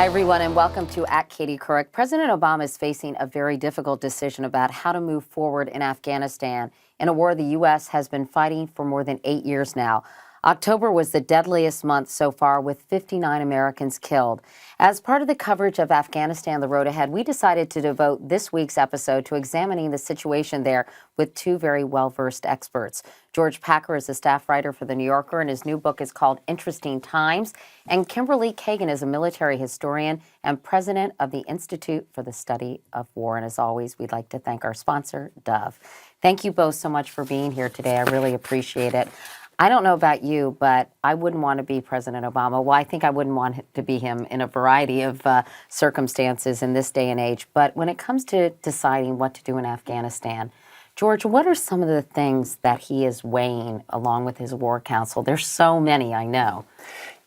Hi, everyone, and welcome to Katie Couric. President Obama is facing a very difficult decision about how to move forward in Afghanistan, in a war the U.S. has been fighting for more than 8 years now. October was the deadliest month so far, with 59 Americans killed. As part of the coverage of Afghanistan, the road ahead, we decided to devote this week's episode to examining the situation there with two very well-versed experts. George Packer is a staff writer for The New Yorker, and his new book is called Interesting Times. And Kimberly Kagan is a military historian and president of the Institute for the Study of War. And as always, we'd like to thank our sponsor, Dove. Thank you both so much for being here today. I really appreciate it. I don't know about you, but I wouldn't want to be President Obama. Well, I think I wouldn't want to be him in a variety of circumstances in this day and age. But when it comes to deciding what to do in Afghanistan, George, what are some of the things that he is weighing along with his war council? There's so many, I know.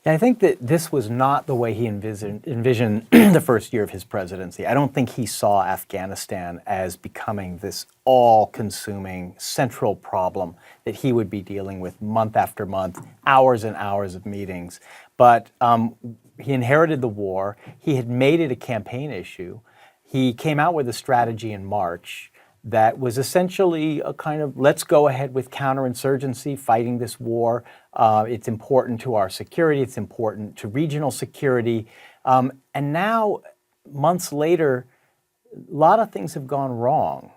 Yeah, I think that this was not the way he envisioned the first year of his presidency. I don't think he saw Afghanistan as becoming this all-consuming central problem that he would be dealing with month after month, hours and hours of meetings. But he inherited the war. He had made it a campaign issue. He came out with a strategy in March that was essentially a kind of, let's go ahead with counterinsurgency, fighting this war. It's important to our security. It's important to regional security. And now, months later, a lot of things have gone wrong.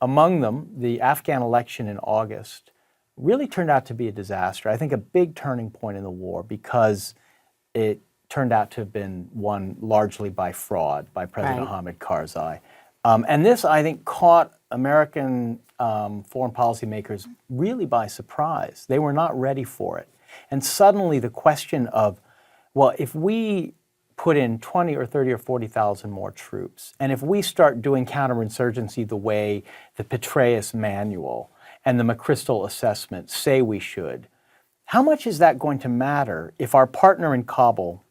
Among them, the Afghan election in August really turned out to be a disaster. I think a big turning point in the war because it turned out to have been won largely by fraud by President Hamid Karzai. And this, I think, caught American foreign policymakers really by surprise. They were not ready for it. And suddenly the question of, well, if we put in 20 or 30 or 40,000 more troops, and if we start doing counterinsurgency the way the Petraeus Manual and the McChrystal Assessment say we should, how much is that going to matter if our partner in Kabul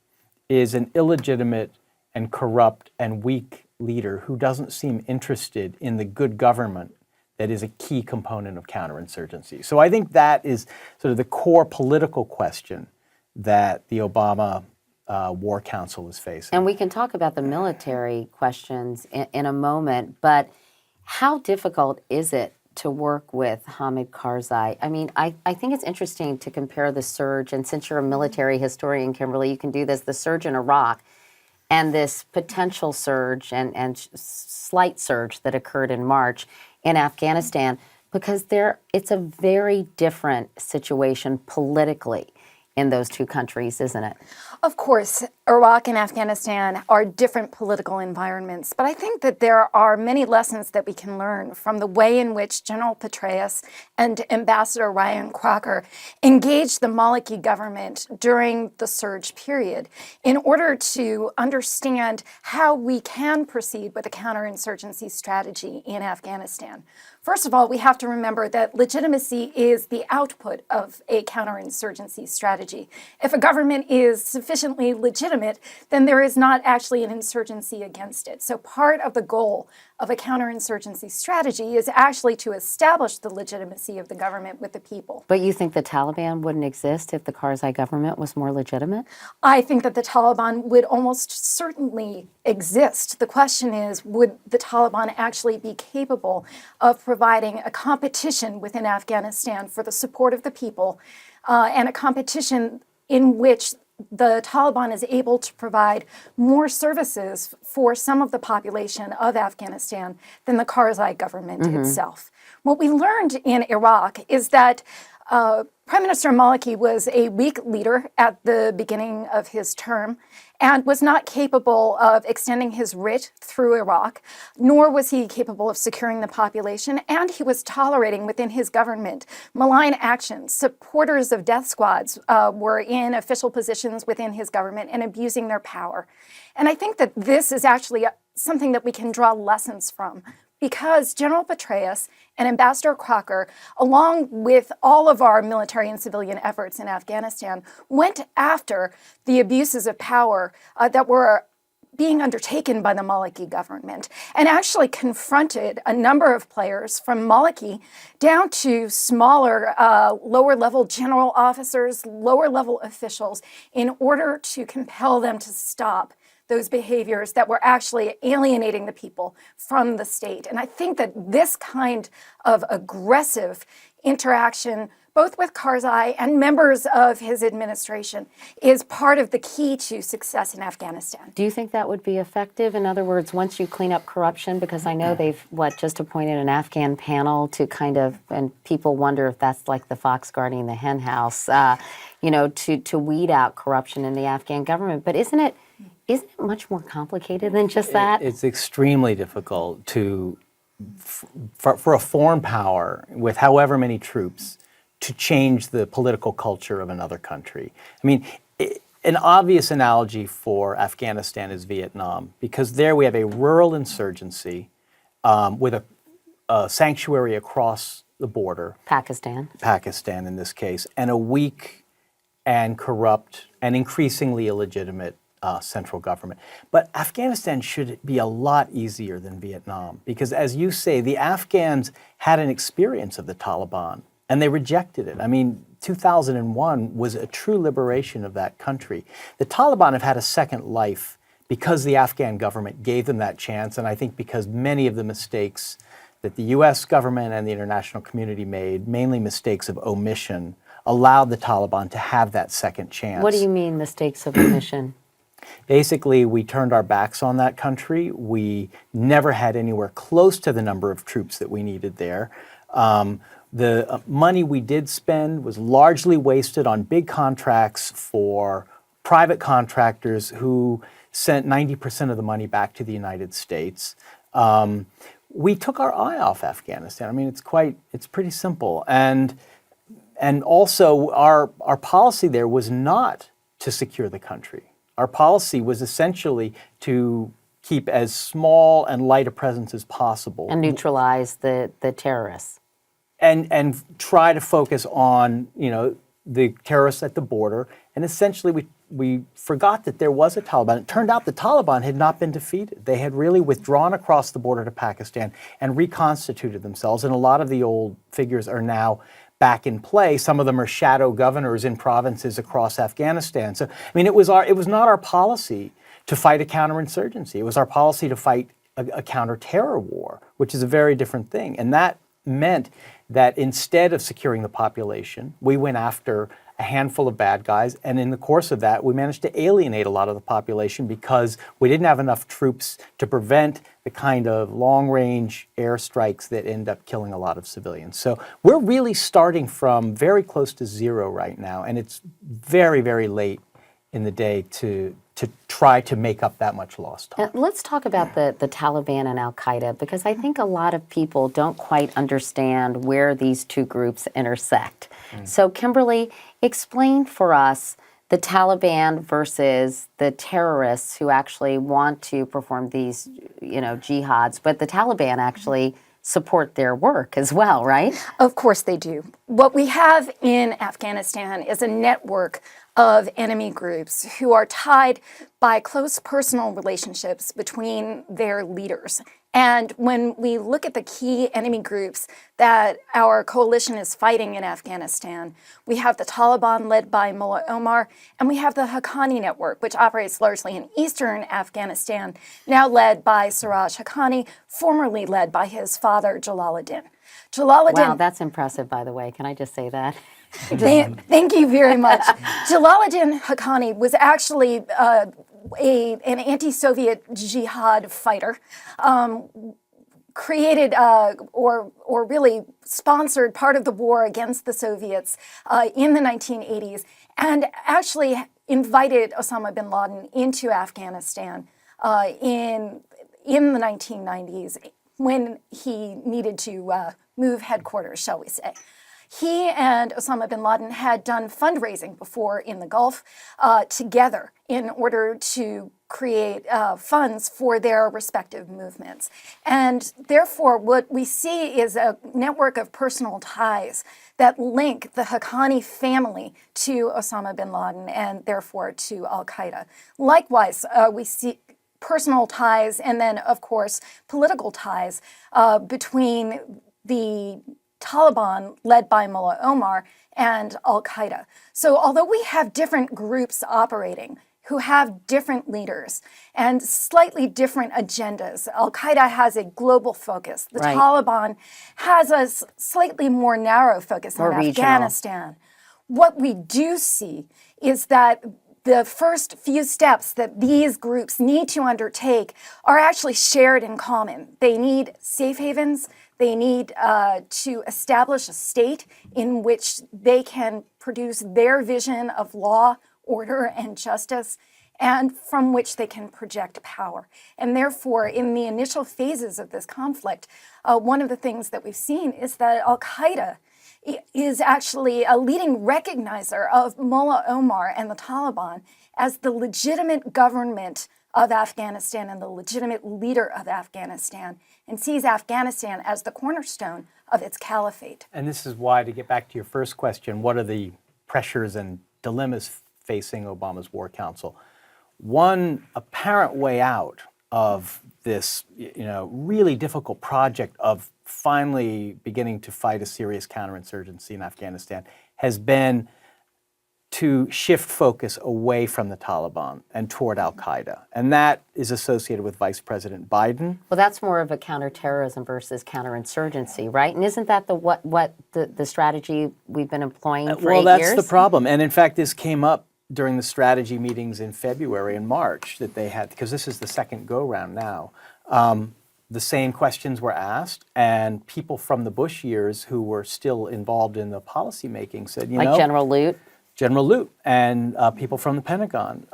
is an illegitimate and corrupt and weak leader who doesn't seem interested in the good government that is a key component of counterinsurgency? So I think that is sort of the core political question that the Obama War Council is facing. And we can talk about the military questions in a moment, but how difficult is it to work with Hamid Karzai? I mean, I think it's interesting to compare the surge, and since you're a military historian, Kimberly, you can do this, the surge in Iraq and this potential surge and slight surge that occurred in March in Afghanistan, because it's a very different situation politically in those two countries, isn't it? Of course, Iraq and Afghanistan are different political environments, but I think that there are many lessons that we can learn from the way in which General Petraeus and Ambassador Ryan Crocker engaged the Maliki government during the surge period in order to understand how we can proceed with a counterinsurgency strategy in Afghanistan. First of all, we have to remember that legitimacy is the output of a counterinsurgency strategy. If a government is sufficiently legitimate, then there is not actually an insurgency against it. So part of the goal of a counterinsurgency strategy is actually to establish the legitimacy of the government with the people. But you think the Taliban wouldn't exist if the Karzai government was more legitimate? I think that the Taliban would almost certainly exist. The question is, would the Taliban actually be capable of providing a competition within Afghanistan for the support of the people, and a competition in which the Taliban is able to provide more services for some of the population of Afghanistan than the Karzai government itself. What we learned in Iraq is that Prime Minister Maliki was a weak leader at the beginning of his term and was not capable of extending his writ through Iraq, nor was he capable of securing the population, and he was tolerating within his government malign actions. Supporters of death squads were in official positions within his government and abusing their power. And I think that this is actually something that we can draw lessons from, because General Petraeus and Ambassador Crocker, along with all of our military and civilian efforts in Afghanistan, went after the abuses of power that were being undertaken by the Maliki government, and actually confronted a number of players from Maliki down to smaller, lower-level general officers, lower-level officials, in order to compel them to stop those behaviors that were actually alienating the people from the state. And I think that this kind of aggressive interaction, both with Karzai and members of his administration, is part of the key to success in Afghanistan. Do you think that would be effective? In other words, once you clean up corruption, because I know they've, just appointed an Afghan panel to kind of, and people wonder if that's like the fox guarding the hen house, to weed out corruption in the Afghan government. But isn't it much more complicated than just that? It's extremely difficult for a foreign power with however many troops to change the political culture of another country. I mean, an obvious analogy for Afghanistan is Vietnam, because there we have a rural insurgency with a sanctuary across the border. Pakistan in this case, and a weak and corrupt and increasingly illegitimate central government. But Afghanistan should be a lot easier than Vietnam, because as you say, the Afghans had an experience of the Taliban and they rejected it. I mean, 2001 was a true liberation of that country. The Taliban have had a second life because the Afghan government gave them that chance, and I think because many of the mistakes that the US government and the international community made, mainly mistakes of omission, allowed the Taliban to have that second chance. What do you mean mistakes of omission? Basically, we turned our backs on that country. We never had anywhere close to the number of troops that we needed there. The money we did spend was largely wasted on big contracts for private contractors who sent 90% of the money back to the United States. We took our eye off Afghanistan. I mean, it's pretty simple. And also, our policy there was not to secure the country. Our policy was essentially to keep as small and light a presence as possible. And neutralize the terrorists. And try to focus on, the terrorists at the border. And essentially, we forgot that there was a Taliban. It turned out the Taliban had not been defeated. They had really withdrawn across the border to Pakistan and reconstituted themselves. And a lot of the old figures are now back in play. Some of them are shadow governors in provinces across Afghanistan. So, I mean, it was not our policy to fight a counterinsurgency. It was our policy to fight a counter-terror war, which is a very different thing. And that meant that instead of securing the population, we went after a handful of bad guys, and in the course of that, we managed to alienate a lot of the population because we didn't have enough troops to prevent the kind of long-range airstrikes that end up killing a lot of civilians. So we're really starting from very close to zero right now, and it's very, very late in the day to try to make up that much lost time. Let's talk about the Taliban and Al-Qaeda, because I think a lot of people don't quite understand where these two groups intersect. So Kimberly, explain for us the Taliban versus the terrorists who actually want to perform these, jihads, but the Taliban actually support their work as well, right? Of course they do. What we have in Afghanistan is a network of enemy groups who are tied by close personal relationships between their leaders. And when we look at the key enemy groups that our coalition is fighting in Afghanistan, we have the Taliban led by Mullah Omar, and we have the Haqqani network, which operates largely in eastern Afghanistan, now led by Siraj Haqqani, formerly led by his father, Jalaluddin. Wow, that's impressive, by the way. Can I just say that? Thank you very much. Jalaluddin Haqqani was actually an anti-Soviet jihad fighter, created or really sponsored part of the war against the Soviets in the 1980s, and actually invited Osama bin Laden into Afghanistan in the 1990s when he needed to move headquarters, shall we say. He and Osama bin Laden had done fundraising before in the Gulf together in order to create funds for their respective movements. And therefore, what we see is a network of personal ties that link the Haqqani family to Osama bin Laden and therefore to Al-Qaeda. Likewise, we see personal ties and then, of course, political ties between the Taliban, led by Mullah Omar, and Al-Qaeda. So although we have different groups operating who have different leaders and slightly different agendas. Al-Qaeda has a global focus. The Right. Taliban has a slightly more narrow focus More on regional. Afghanistan. What we do see is that the first few steps that these groups need to undertake are actually shared in common. They need safe havens. They need to establish a state in which they can produce their vision of law, order, and justice, and from which they can project power. And therefore, in the initial phases of this conflict, one of the things that we've seen is that Al-Qaeda is actually a leading recognizer of Mullah Omar and the Taliban as the legitimate government of Afghanistan and the legitimate leader of Afghanistan, and sees Afghanistan as the cornerstone of its caliphate. And this is why, to get back to your first question, what are the pressures and dilemmas facing Obama's War Council? One apparent way out of this, really difficult project of finally beginning to fight a serious counterinsurgency in Afghanistan has been to shift focus away from the Taliban and toward Al-Qaeda. And that is associated with Vice President Biden. Well, that's more of a counterterrorism versus counterinsurgency, right? And isn't that the strategy we've been employing for 8 years? Well, that's the problem. And in fact, this came up during the strategy meetings in February and March that they had, because this is the second go-round now. The same questions were asked, and people from the Bush years who were still involved in the policy making said, like General Lute? General Lute and people from the Pentagon,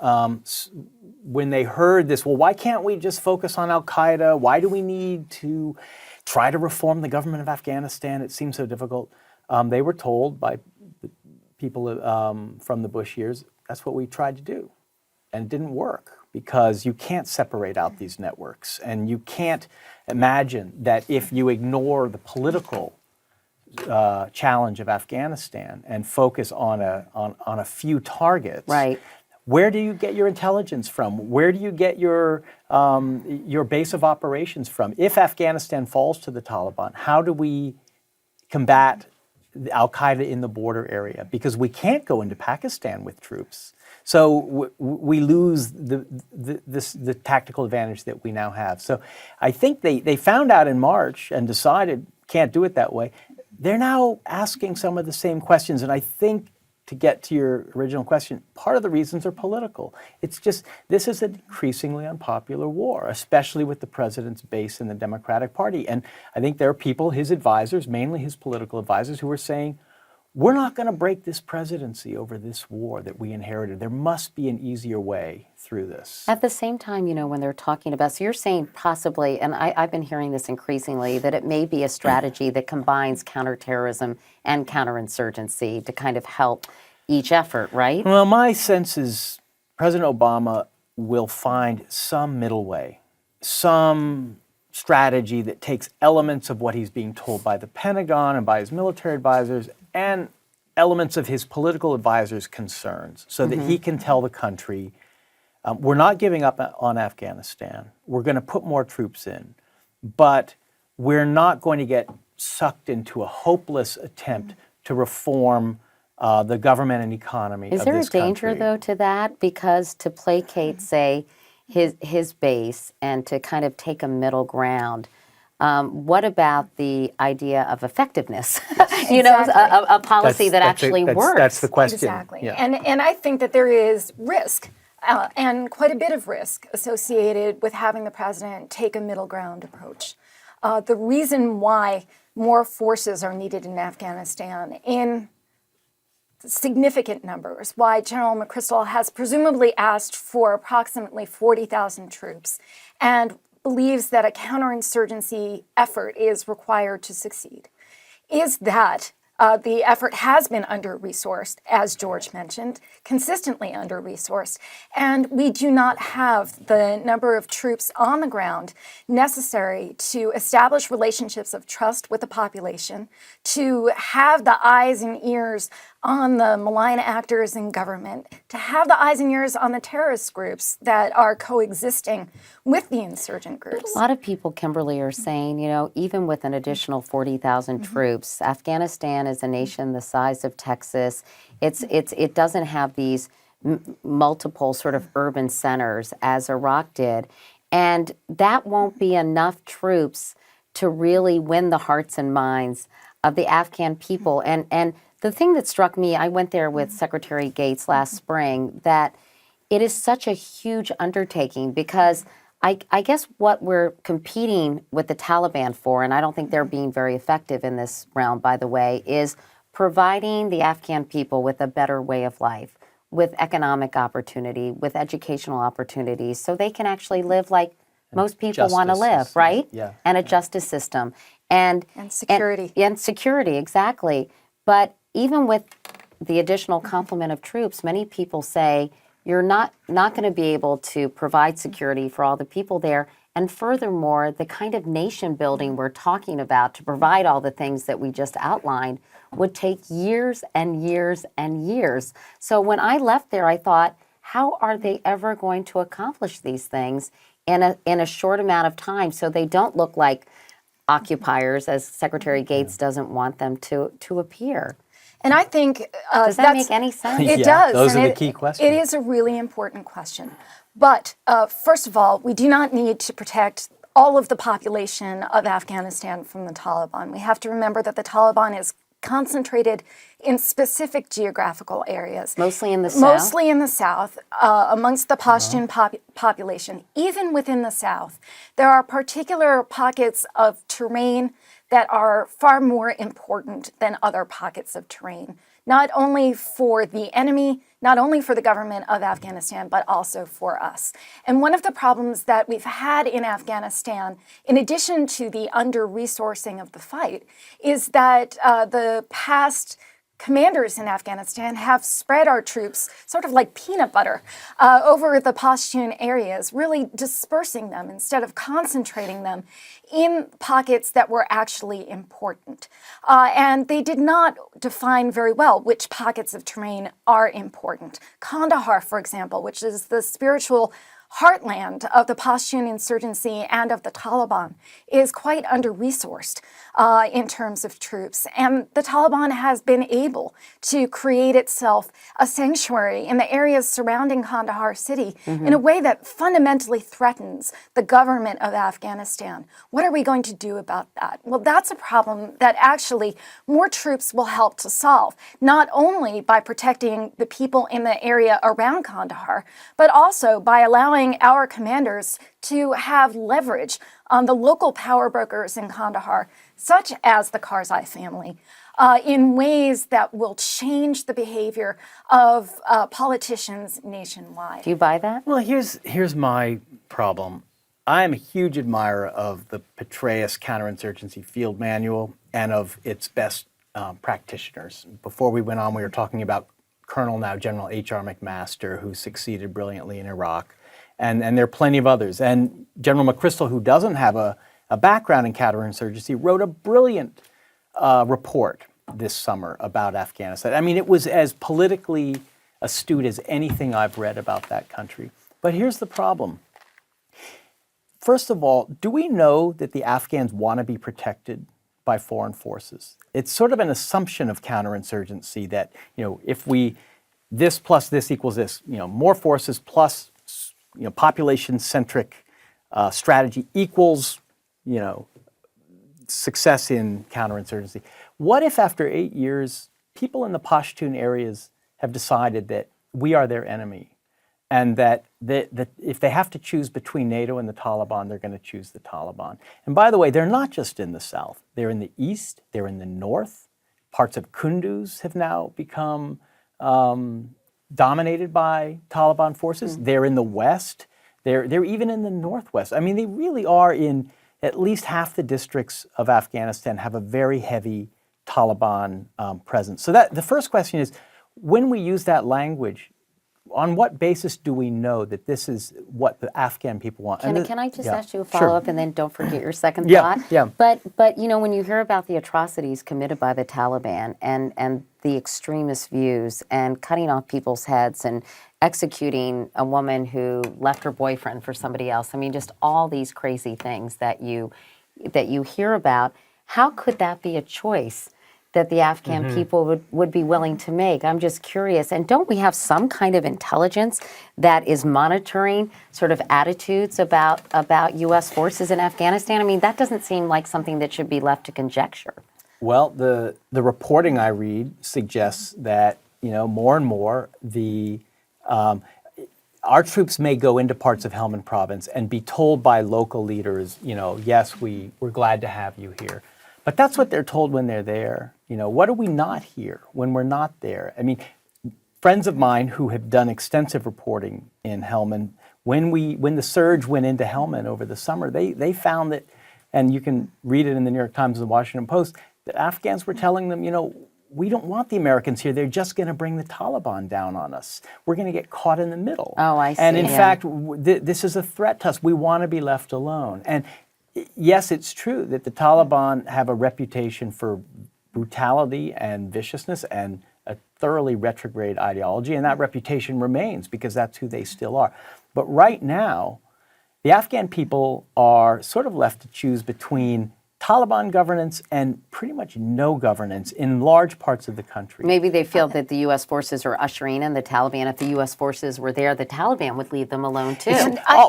when they heard this, well, why can't we just focus on Al-Qaeda? Why do we need to try to reform the government of Afghanistan? It seems so difficult. They were told by people from the Bush years, that's what we tried to do. And it didn't work, because you can't separate out these networks. And you can't imagine that if you ignore the political challenge of Afghanistan and focus on a few targets. Right. Where do you get your intelligence from? Where do you get your base of operations from? If Afghanistan falls to the Taliban, how do we combat Al-Qaeda in the border area? Because we can't go into Pakistan with troops. So we lose the tactical advantage that we now have. So I think they found out in March and decided can't do it that way. They're now asking some of the same questions. And I think, to get to your original question, part of the reasons are political. It's just, this is an increasingly unpopular war, especially with the president's base in the Democratic Party. And I think there are people, his advisors, mainly his political advisors, who are saying, we're not going to break this presidency over this war that we inherited. There must be an easier way through this. At the same time, when they're talking about, so you're saying possibly, and I've been hearing this increasingly, that it may be a strategy that combines counterterrorism and counterinsurgency to kind of help each effort, right? Well, my sense is President Obama will find some middle way, some strategy that takes elements of what he's being told by the Pentagon and by his military advisors and elements of his political advisors' concerns, so that he can tell the country, we're not giving up on Afghanistan. We're going to put more troops in, but we're not going to get sucked into a hopeless attempt to reform the government and economy of this country. Is there a danger, though, to that? Because to placate, say, his base and to kind of take a middle ground, what about the idea of effectiveness? A policy that actually works. That's the question. Exactly. Yeah. And I think that there is risk, and quite a bit of risk, associated with having the president take a middle ground approach. The reason why more forces are needed in Afghanistan in significant numbers, why General McChrystal has presumably asked for approximately 40,000 troops and believes that a counterinsurgency effort is required to succeed, is that the effort has been under-resourced, as George mentioned, consistently under-resourced, and we do not have the number of troops on the ground necessary to establish relationships of trust with the population, to have the eyes and ears on the malign actors in government, to have the eyes and ears on the terrorist groups that are coexisting with the insurgent groups. A lot of people, Kimberly, are saying, even with an additional 40,000 troops, Afghanistan is a nation the size of Texas. It doesn't have these multiple sort of urban centers as Iraq did. And that won't be enough troops to really win the hearts and minds of the Afghan people. And the thing that struck me, I went there with Secretary Gates last spring, that it is such a huge undertaking because I guess what we're competing with the Taliban for, and I don't think they're being very effective in this realm, by the way, is providing the Afghan people with a better way of life, with economic opportunity, with educational opportunities, so they can actually live like most people want to live, system. right? Yeah. And a justice system. And security. And security, exactly. But even with the additional complement of troops, many people say you're not going to be able to provide security for all the people there. And furthermore, the kind of nation building we're talking about to provide all the things that we just outlined would take years and years and years. So when I left there, I thought, how are they ever going to accomplish these things in a short amount of time so they don't look like occupiers, as Secretary Gates doesn't want them to appear? And I think Does that make any sense? It Yeah, does. those and are the key questions. It is a really important question. But first of all, we do not need to protect all of the population of Afghanistan from the Taliban. We have to remember that the Taliban is concentrated in specific geographical areas. Mostly in the south? Mostly in the south, amongst the Pashtun population. Even within the south, there are particular pockets of terrain that are far more important than other pockets of terrain, not only for the enemy, not only for the government of Afghanistan, but also for us. And one of the problems that we've had in Afghanistan, in addition to the under-resourcing of the fight, is that the past commanders in Afghanistan have spread our troops sort of like peanut butter over the Pashtun areas, really dispersing them instead of concentrating them in pockets that were actually important. And they did not define very well which pockets of terrain are important. Kandahar, for example, which is the spiritual heartland of the Pashtun insurgency and of the Taliban, is quite under-resourced in terms of troops. And the Taliban has been able to create itself a sanctuary in the areas surrounding Kandahar city in a way that fundamentally threatens the government of Afghanistan. What are we going to do about that? Well, that's a problem that actually more troops will help to solve, not only by protecting the people in the area around Kandahar, but also by allowing our commanders to have leverage on the local power brokers in Kandahar, such as the Karzai family, in ways that will change the behavior of politicians nationwide. Do you buy that? Well, here's my problem. I am a huge admirer of the Petraeus Counterinsurgency Field Manual and of its best practitioners. Before we went on, we were talking about Colonel, now General H.R. McMaster, who succeeded brilliantly in Iraq. And there are plenty of others. And General McChrystal, who doesn't have a background in counterinsurgency, wrote a brilliant report this summer about Afghanistan. I mean, it was as politically astute as anything I've read about that country. But here's the problem. First of all, do we know that the Afghans want to be protected by foreign forces? It's sort of an assumption of counterinsurgency that, if this plus this equals this, more forces plus population-centric strategy equals, success in counterinsurgency. What if after 8 years, people in the Pashtun areas have decided that we are their enemy, and that if they have to choose between NATO and the Taliban, they're going to choose the Taliban? And by the way, they're not just in the south. They're in the east. They're in the north. Parts of Kunduz have now become dominated by Taliban forces. They're in the west. They're even in the northwest. I mean, they really are in at least half the districts of Afghanistan have a very heavy Taliban presence. So the first question is, when we use that language, on what basis do we know that this is what the Afghan people want? Can I just ask you a Sure. follow-up, and then don't forget your second Yeah, thought? yeah. But when you hear about the atrocities committed by the Taliban and the extremist views and cutting off people's heads and executing a woman who left her boyfriend for somebody else, I mean, just all these crazy things that you hear about, how could that be a choice that the Afghan people would be willing to make. I'm just curious. And don't we have some kind of intelligence that is monitoring sort of attitudes about U.S. forces in Afghanistan? I mean, that doesn't seem like something that should be left to conjecture. Well, the reporting I read suggests that, more and more our troops may go into parts of Helmand province and be told by local leaders, yes, we're glad to have you here. But that's what they're told when they're there. What do we not hear when we're not there? I mean, friends of mine who have done extensive reporting in Helmand, when the surge went into Helmand over the summer, they found that, and you can read it in the New York Times and the Washington Post, the Afghans were telling them, we don't want the Americans here. They're just going to bring the Taliban down on us. We're going to get caught in the middle. Oh, I see. And in fact, this is a threat to us. We want to be left alone. And yes, it's true that the Taliban have a reputation for brutality and viciousness and a thoroughly retrograde ideology, and that reputation remains because that's who they still are. But right now, the Afghan people are sort of left to choose between Taliban governance and pretty much no governance in large parts of the country. Maybe they feel that the U.S. forces are ushering in the Taliban. If the U.S. forces were there, the Taliban would leave them alone, too.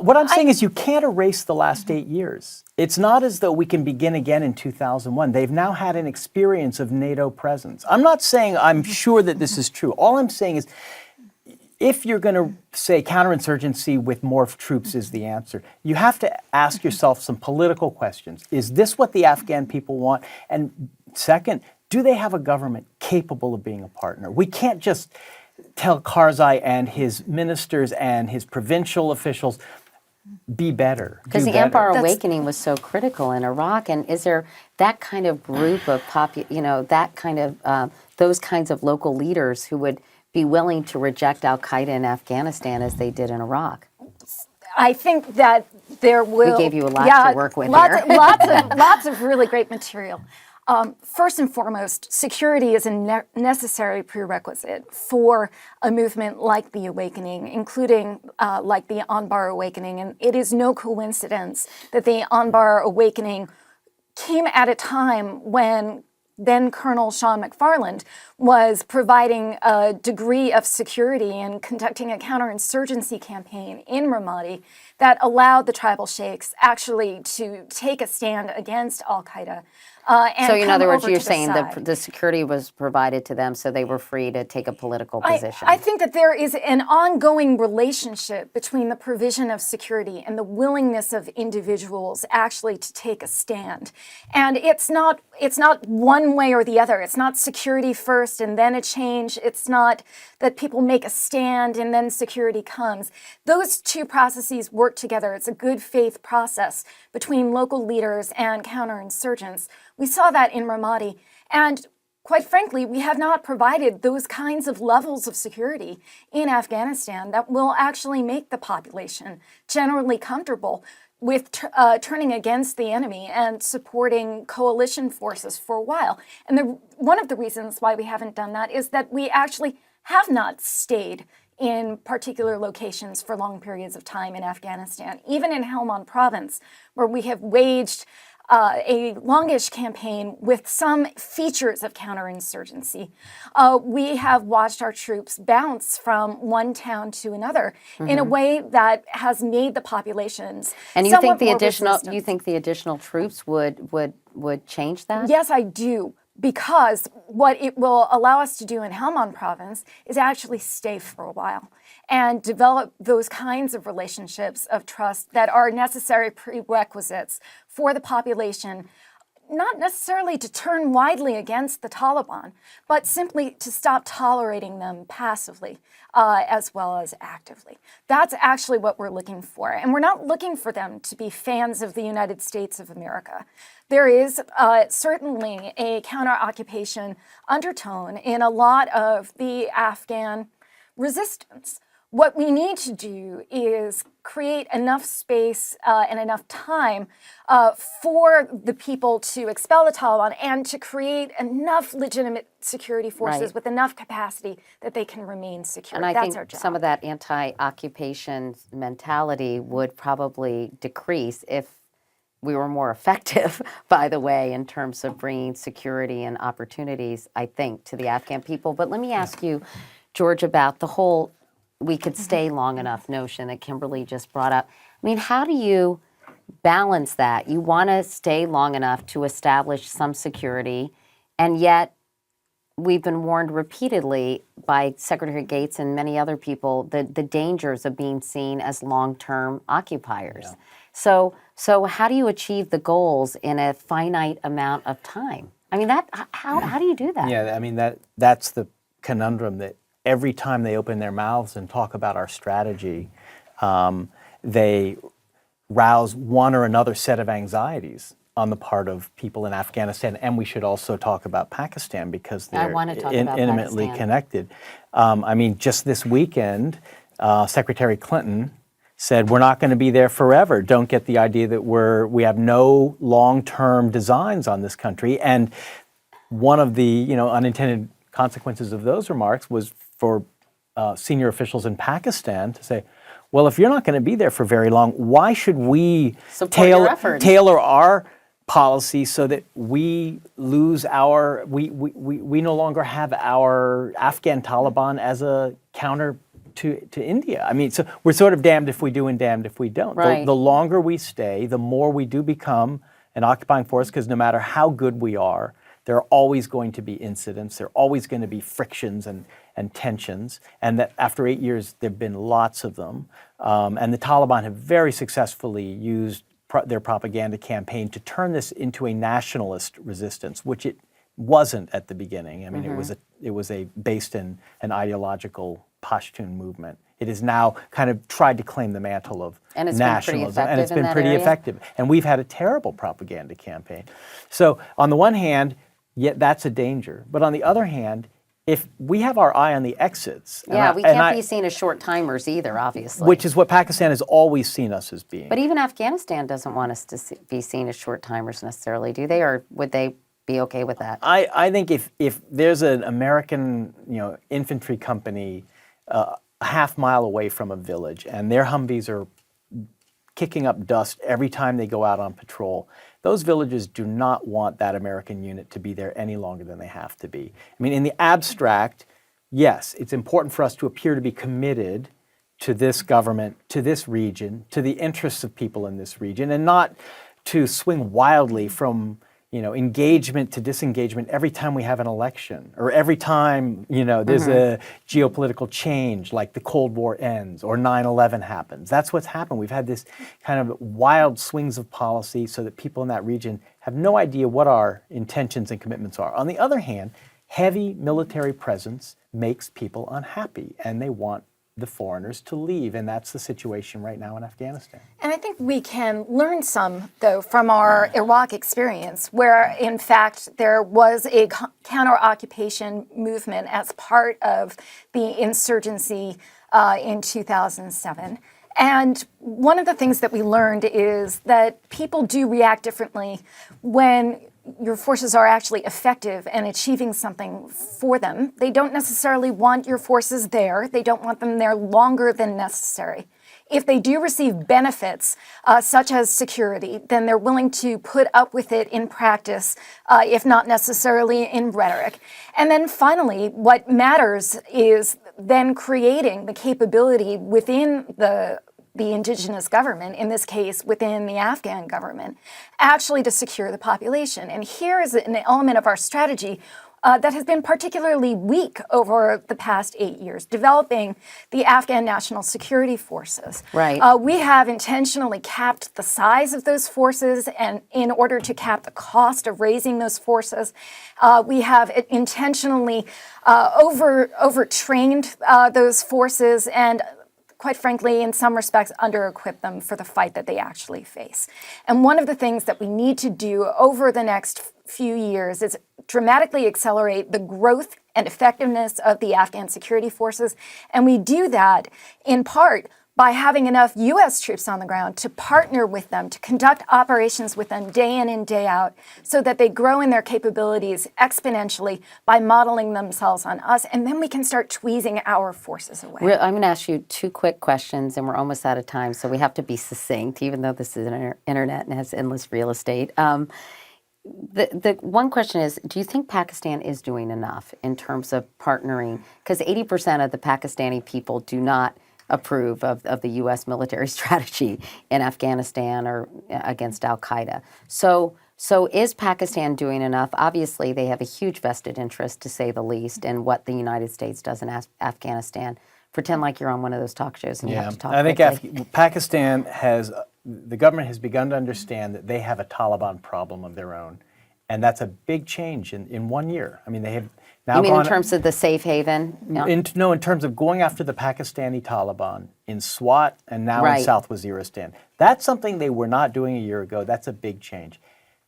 What I'm saying is you can't erase the last 8 years. It's not as though we can begin again in 2001. They've now had an experience of NATO presence. I'm not saying I'm sure that this is true. All I'm saying is if you're going to say counterinsurgency with more troops is the answer, you have to ask yourself some political questions. Is this what the Afghan people want? And second, do they have a government capable of being a partner? We can't just tell Karzai and his ministers and his provincial officials, be better. Because the Anbar Awakening was so critical in Iraq, and is there that kind of group of those kinds of local leaders who would be willing to reject al-Qaeda in Afghanistan as they did in Iraq? I think that there will... We gave you a lot to work with here. Lots of really great material. First and foremost, security is a necessary prerequisite for a movement like the Awakening, including like the Anbar Awakening. And it is no coincidence that the Anbar Awakening came at a time when then Colonel Sean McFarland was providing a degree of security and conducting a counterinsurgency campaign in Ramadi that allowed the tribal sheikhs actually to take a stand against al-Qaeda. So in other words, you're saying that the security was provided to them so they were free to take a political position. I think that there is an ongoing relationship between the provision of security and the willingness of individuals actually to take a stand. And it's not one way or the other. It's not security first and then a change. It's not that people make a stand and then security comes. Those two processes work together. It's a good faith process between local leaders and counterinsurgents. We saw that in Ramadi, and quite frankly, we have not provided those kinds of levels of security in Afghanistan that will actually make the population generally comfortable with turning against the enemy and supporting coalition forces for a while. And one of the reasons why we haven't done that is that we actually have not stayed in particular locations for long periods of time in Afghanistan. Even in Helmand province, where we have waged a longish campaign with some features of counterinsurgency. We have watched our troops bounce from one town to another in a way that has made the populations and you somewhat think the more additional resistant. you think the additional troops would change that? Yes, I do. Because what it will allow us to do in Helmand province is actually stay for a while and develop those kinds of relationships of trust that are necessary prerequisites for the population, not necessarily to turn widely against the Taliban, but simply to stop tolerating them passively as well as actively. That's actually what we're looking for. And we're not looking for them to be fans of the United States of America. There is certainly a counter-occupation undertone in a lot of the Afghan resistance. What we need to do is create enough space and enough time for the people to expel the Taliban and to create enough legitimate security forces with enough capacity that they can remain secure. And I That's think our job. some of that anti-occupation mentality would probably decrease if we were more effective, by the way, in terms of bringing security and opportunities, I think, to the Afghan people. But let me ask you, George, about the whole we could stay long enough notion that Kimberly just brought up. I mean, how do you balance that? You want to stay long enough to establish some security, and yet we've been warned repeatedly by Secretary Gates and many other people the dangers of being seen as long-term occupiers. Yeah. So how do you achieve the goals in a finite amount of time? I mean, how do you do that? Yeah, I mean, that's the conundrum, that every time they open their mouths and talk about our strategy, they rouse one or another set of anxieties on the part of people in Afghanistan. And we should also talk about Pakistan, because they're intimately connected. I mean, just this weekend, Secretary Clinton said, we're not going to be there forever. Don't get the idea that we have no long-term designs on this country. And one of the unintended consequences of those remarks was for senior officials in Pakistan to say, well, if you're not going to be there for very long, why should we tailor our policy so that we lose we no longer have our Afghan Taliban as a counter to India? I mean, so we're sort of damned if we do and damned if we don't. Right. The longer we stay, the more we do become an occupying force, because no matter how good we are, there are always going to be incidents, there are always going to be frictions and tensions, and that after 8 years, there have been lots of them. And the Taliban have very successfully used their propaganda campaign to turn this into a nationalist resistance, which it wasn't at the beginning. I mean, it was based in an ideological Pashtun movement. It has now kind of tried to claim the mantle of nationalism, and it's been pretty effective. And we've had a terrible propaganda campaign. So on the one hand, that's a danger. But on the other hand, if we have our eye on the exits... Yeah, we can't be seen as short-timers either, obviously. Which is what Pakistan has always seen us as being. But even Afghanistan doesn't want us to be seen as short-timers necessarily, do they? Or would they be okay with that? I think if there's an American infantry company a half mile away from a village, and their Humvees are kicking up dust every time they go out on patrol, those villages do not want that American unit to be there any longer than they have to be. I mean, in the abstract, yes, it's important for us to appear to be committed to this government, to this region, to the interests of people in this region, and not to swing wildly from engagement to disengagement every time we have an election, or every time, there's a geopolitical change, like the Cold War ends or 9/11 happens. That's what's happened. We've had this kind of wild swings of policy so that people in that region have no idea what our intentions and commitments are. On the other hand, heavy military presence makes people unhappy, and they want the foreigners to leave, and that's the situation right now in Afghanistan. And I think we can learn some, though, from our Iraq experience, where, in fact, there was a counter-occupation movement as part of the insurgency in 2007. And one of the things that we learned is that people do react differently when your forces are actually effective and achieving something for them. They don't necessarily want your forces there. They don't want them there longer than necessary. If they do receive benefits, such as security, then they're willing to put up with it in practice, if not necessarily in rhetoric. And then finally, what matters is then creating the capability within the indigenous government, in this case within the Afghan government, actually to secure the population. And here is an element of our strategy that has been particularly weak over the past 8 years, developing the Afghan National Security Forces. Right. We have intentionally capped the size of those forces, and in order to cap the cost of raising those forces, we have intentionally overtrained those forces, and quite frankly, in some respects, under-equip them for the fight that they actually face. And one of the things that we need to do over the next few years is dramatically accelerate the growth and effectiveness of the Afghan security forces. And we do that in part by having enough U.S. troops on the ground to partner with them, to conduct operations with them day in and day out, so that they grow in their capabilities exponentially by modeling themselves on us, and then we can start tweezing our forces away. I'm going to ask you 2 quick questions, and we're almost out of time, so we have to be succinct, even though this is an internet and has endless real estate. The one question is, do you think Pakistan is doing enough in terms of partnering? Because 80% of the Pakistani people do not approve of the U.S. military strategy in Afghanistan or against al-Qaeda. So is Pakistan doing enough? Obviously, they have a huge vested interest, to say the least, in what the United States does in Afghanistan. Pretend like you're on one of those talk shows and you have to talk I think quickly. Pakistan the government has begun to understand that they have a Taliban problem of their own. And that's a big change in 1 year. I mean, they have now You mean gone, in terms of the safe haven? No. in terms of going after the Pakistani Taliban in Swat and now in Right. South Waziristan. That's something they were not doing a year ago. That's a big change.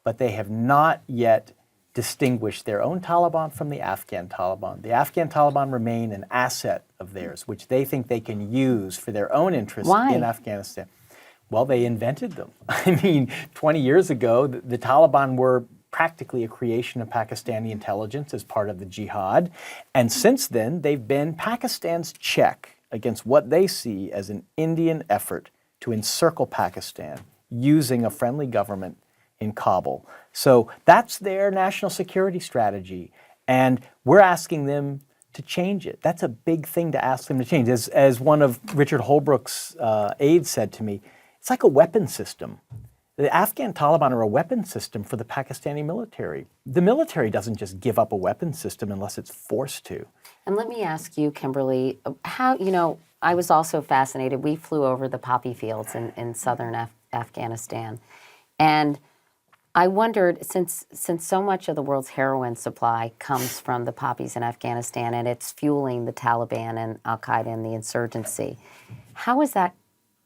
But they have not yet distinguished their own Taliban from the Afghan Taliban. The Afghan Taliban remain an asset of theirs, which they think they can use for their own interests Why? in Afghanistan. Well, they invented them. I mean, 20 years ago, the Taliban were practically a creation of Pakistani intelligence as part of the jihad. And since then, they've been Pakistan's check against what they see as an Indian effort to encircle Pakistan using a friendly government in Kabul. So that's their national security strategy. And we're asking them to change it. That's a big thing to ask them to change. As one of Richard Holbrooke's aides said to me, it's like a weapon system. The Afghan Taliban are a weapon system for the Pakistani military. The military doesn't just give up a weapon system unless it's forced to. And let me ask you, Kimberly, how, I was also fascinated. We flew over the poppy fields in southern Afghanistan. And I wondered, since so much of the world's heroin supply comes from the poppies in Afghanistan and it's fueling the Taliban and al-Qaeda and the insurgency, how is that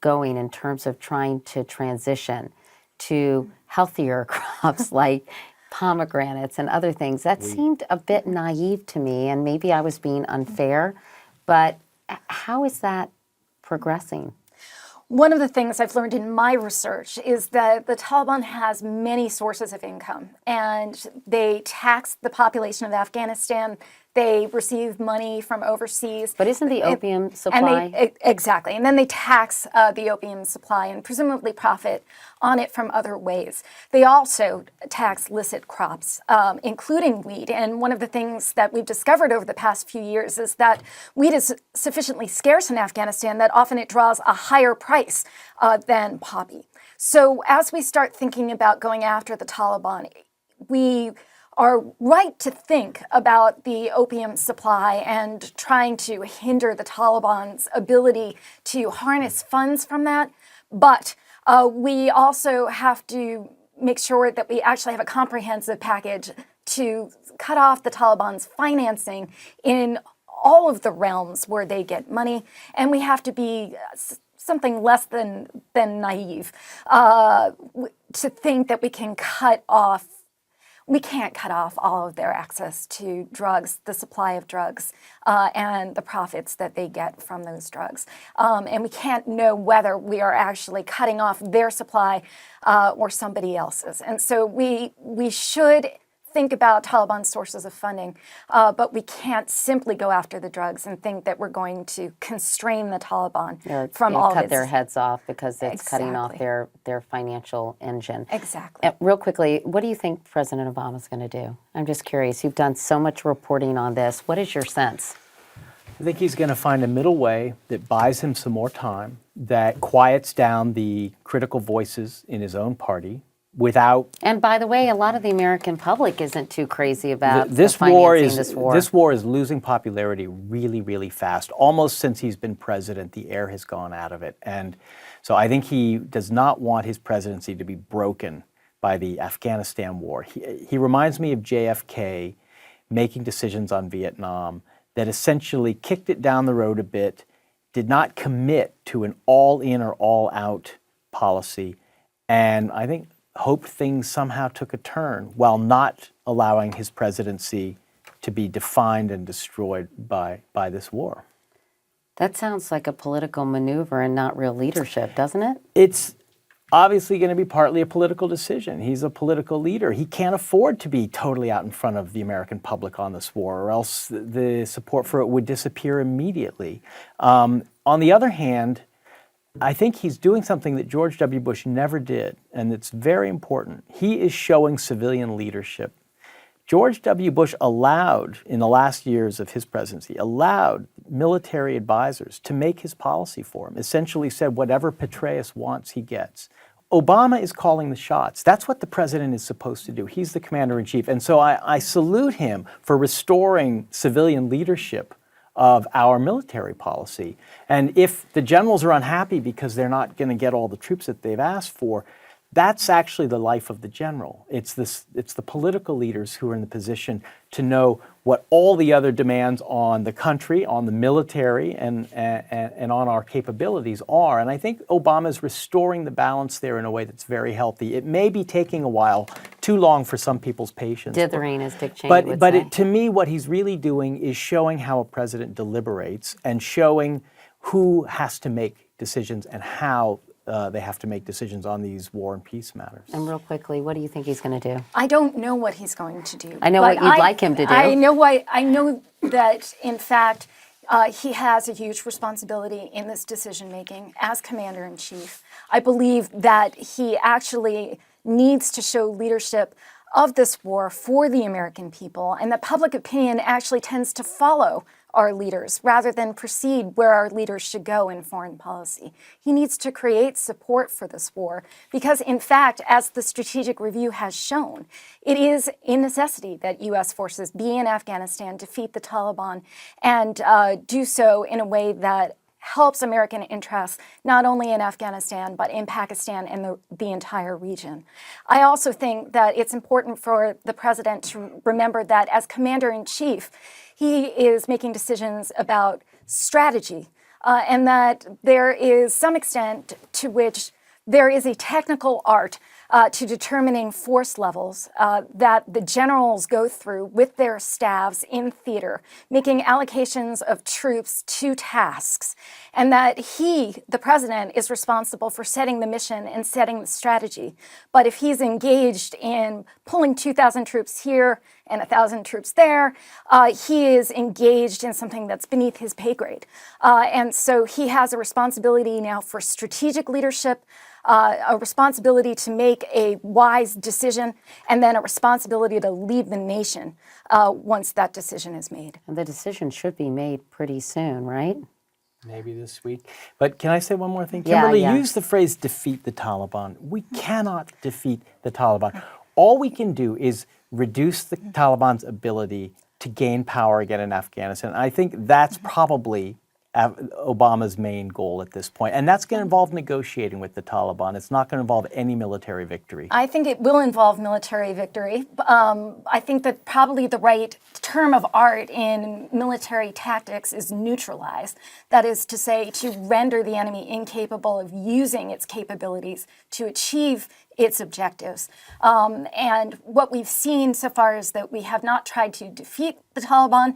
going in terms of trying to transition to healthier crops like pomegranates and other things? That seemed a bit naive to me, and maybe I was being unfair, but how is that progressing? One of the things I've learned in my research is that the Taliban has many sources of income, and they tax the population of Afghanistan. They receive money from overseas. But isn't the opium supply? Exactly. And then they tax the opium supply and presumably profit on it from other ways. They also tax licit crops, including wheat. And one of the things that we've discovered over the past few years is that wheat is sufficiently scarce in Afghanistan that often it draws a higher price than poppy. So as we start thinking about going after the Taliban, we are right to think about the opium supply and trying to hinder the Taliban's ability to harness funds from that. But we also have to make sure that we actually have a comprehensive package to cut off the Taliban's financing in all of the realms where they get money. And we have to be something less than naive to think that we can cut off. We can't cut off all of their access to drugs, the supply of drugs, and the profits that they get from those drugs. And we can't know whether we are actually cutting off their supply or somebody else's. And so we should think about Taliban sources of funding, but we can't simply go after the drugs and think that we're going to constrain the Taliban from all of its... cut their heads off because it's cutting off Exactly. their financial engine. Exactly. Real quickly, what do you think President Obama's going to do? I'm just curious. You've done so much reporting on this. What is your sense? I think he's going to find a middle way that buys him some more time, that quiets down the critical voices in his own party without... And by the way, a lot of the American public isn't too crazy about This war is losing popularity really, really fast. Almost since he's been president, the air has gone out of it. And so I think he does not want his presidency to be broken by the Afghanistan war. He reminds me of JFK making decisions on Vietnam that essentially kicked it down the road a bit, did not commit to an all-in or all-out policy, and I think hoped things somehow took a turn while not allowing his presidency to be defined and destroyed by this war. That sounds like a political maneuver and not real leadership, doesn't it? It's obviously going to be partly a political decision. He's a political leader. He can't afford to be totally out in front of the American public on this war, or else the support for it would disappear immediately. On the other hand, I think he's doing something that George W. Bush never did, and it's very important. He is showing civilian leadership. George W. Bush allowed, in the last years of his presidency, allowed military advisors to make his policy for him, essentially said whatever Petraeus wants, he gets. Obama is calling the shots. That's what the president is supposed to do. He's the commander-in-chief. And so I salute him for restoring civilian leadership of our military policy. And if the generals are unhappy because they're not going to get all the troops that they've asked for, that's actually the life of the general. It's the political leaders who are in the position to know what all the other demands on the country, on the military, and on our capabilities are. And I think Obama is restoring the balance there in a way that's very healthy. It may be taking a while, too long for some people's patience. Dithering, as Dick Cheney would say. To me, what he's really doing is showing how a president deliberates and showing who has to make decisions and how they have to make decisions on these war and peace matters. And real quickly, what do you think he's going to do? I don't know what he's going to do. I know what you'd like him to do. I know that, in fact, he has a huge responsibility in this decision-making as commander-in-chief. I believe that he actually needs to show leadership of this war for the American people, and that public opinion actually tends to follow our leaders rather than proceed where our leaders should go in foreign policy. He needs to create support for this war because, in fact, as the Strategic Review has shown, it is a necessity that U.S. forces be in Afghanistan, defeat the Taliban, and do so in a way that helps American interests, not only in Afghanistan, but in Pakistan and the entire region. I also think that it's important for the president to remember that as commander-in-chief, he is making decisions about strategy, and that there is some extent to which there is a technical art to determining force levels that the generals go through with their staffs in theater, making allocations of troops to tasks, and that he, the president, is responsible for setting the mission and setting the strategy. But if he's engaged in pulling 2,000 troops here and 1,000 troops there, he is engaged in something that's beneath his pay grade. And so he has a responsibility now for strategic leadership, a responsibility to make a wise decision, and then a responsibility to lead the nation once that decision is made. And the decision should be made pretty soon, right? Maybe this week. But can I say one more thing? Yeah, Kimberly yeah. used the phrase defeat the Taliban. We cannot defeat the Taliban. All we can do is reduce the Taliban's ability to gain power again in Afghanistan. I think that's probably Obama's main goal at this point. And that's going to involve negotiating with the Taliban. It's not going to involve any military victory. I think it will involve military victory. I think that probably the right term of art in military tactics is neutralize. That is to say, to render the enemy incapable of using its capabilities to achieve its objectives. And what we've seen so far is that we have not tried to defeat the Taliban.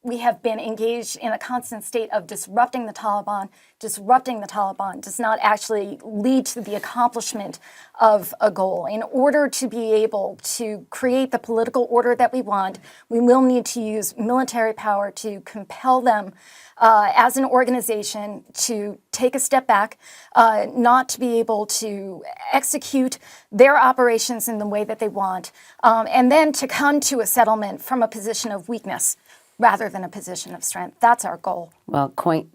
We have been engaged in a constant state of disrupting the Taliban. Disrupting the Taliban does not actually lead to the accomplishment of a goal. In order to be able to create the political order that we want, we will need to use military power to compel them as an organization to take a step back, not to be able to execute their operations in the way that they want, and then to come to a settlement from a position of weakness rather than a position of strength. That's our goal. Well, point,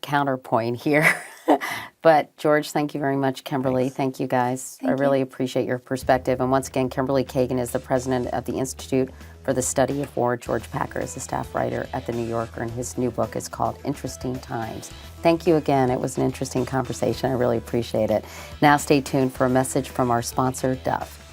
counterpoint here. But George, thank you very much. Kimberly, thank you guys. I really appreciate your perspective. And once again, Kimberly Kagan is the president of the Institute for the Study of War. George Packer is a staff writer at The New Yorker, and his new book is called Interesting Times. Thank you again. It was an interesting conversation. I really appreciate it. Now stay tuned for a message from our sponsor, Duff.